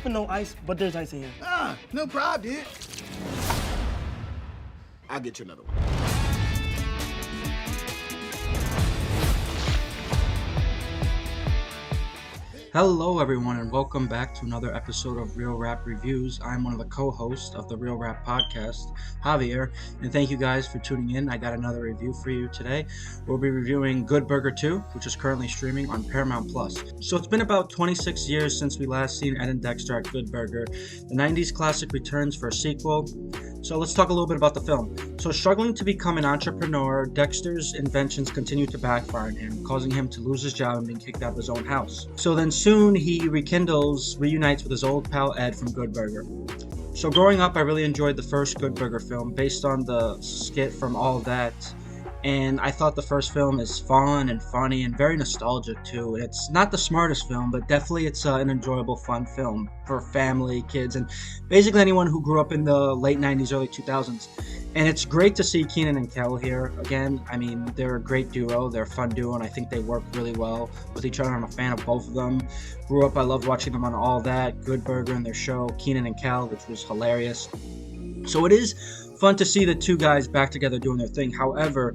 for no ice, but there's ice in here. Ah, no problem, dude. I'll get you another one. Hello everyone and welcome back to another episode of Real Rap Reviews. I'm one of the co-hosts of the Real Rap Podcast, Javier, and thank you guys for tuning in. I got another review for you today. We'll be reviewing Good Burger 2, which is currently streaming on Paramount+. So it's been about 26 years since we last seen Ed and Dexter at Good Burger. The 90s classic returns for a sequel. So let's talk a little bit about the film. So struggling to become an entrepreneur, Dexter's inventions continue to backfire on him, causing him to lose his job and being kicked out of his own house. So then soon he reunites with his old pal Ed from Good Burger. So growing up, I really enjoyed the first Good Burger film based on the skit from All That. And I thought the first film is fun and funny and very nostalgic too. It's not the smartest film, but definitely it's an enjoyable, fun film for family, kids, and basically anyone who grew up in the late 90s, early 2000s. And it's great to see Kenan and Kel here again. I mean, they're a great duo. They're a fun duo, and I think they work really well with each other. I'm a fan of both of them. Grew up, I loved watching them on All That, Good Burger, and their show, Kenan and Kel, which was hilarious. So it is fun to see the two guys back together doing their thing. However,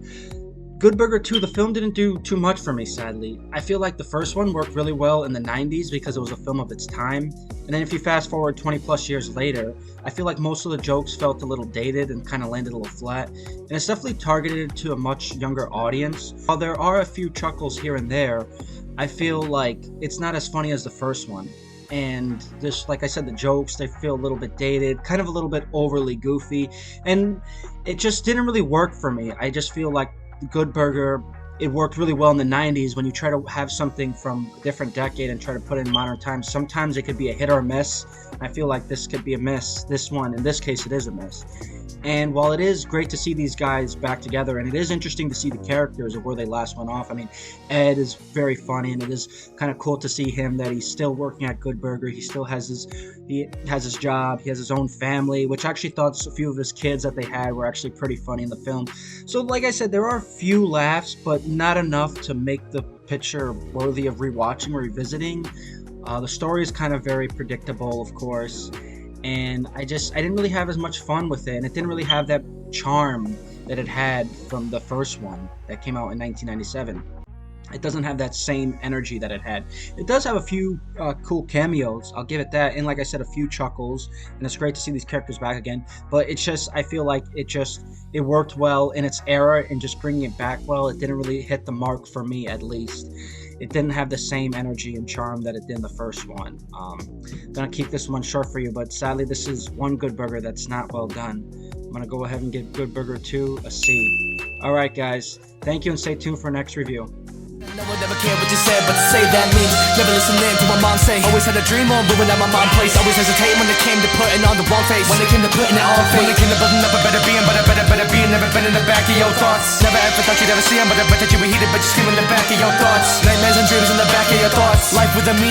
Good Burger 2, the film didn't do too much for me, sadly. I feel like the first one worked really well in the 90s because it was a film of its time. And then if you fast forward 20 plus years later, I feel like most of the jokes felt a little dated and kind of landed a little flat. And it's definitely targeted to a much younger audience. While there are a few chuckles here and there, I feel like it's not as funny as the first one. And just like I said, the jokes, they feel a little bit dated, kind of a little bit overly goofy, and it just didn't really work for me. I just feel like Good Burger, it worked really well in the 90s. When you try to have something from a different decade and try to put it in modern times, sometimes it could be a hit or a miss. I feel like this could be a miss. This one, in this case, it is a miss. And while it is great to see these guys back together, and it is interesting to see the characters of where they last went off. I mean, Ed is very funny, and it is kind of cool to see him that he's still working at Good Burger. He still has his job. He has his own family, which I actually thought a few of his kids that they had were actually pretty funny in the film. So like I said, there are a few laughs, but not enough to make the picture worthy of rewatching or revisiting. The story is kind of very predictable, of course. And I didn't really have as much fun with it, and it didn't really have that charm that it had from the first one that came out in 1997. It doesn't have that same energy that it had. It does have a few cool cameos, I'll give it that, and like I said, a few chuckles, and it's great to see these characters back again. But it's just, I feel like it worked well in its era, and just bringing it back well, it didn't really hit the mark for me, at least. It didn't have the same energy and charm that it did in the first one. I'm gonna keep this one short for you, but sadly this is one Good Burger that's not well done. I'm gonna go ahead and give Good Burger 2 a C. Alright guys, thank you and stay tuned for next review. No one ever cared what you said, but to say that means never listening to what mom say. Always had a dream on doing at my mom's place. Always hesitating when it came to putting on the wrong face. When it came to putting it on face. When it came to building up a better being, but a better being never been in the back of your thoughts. Never ever thought you'd ever see him, but I bet that you were heated, but you scream in the back of your thoughts. Nightmares and dreams in the back of your thoughts. Life with a meaning.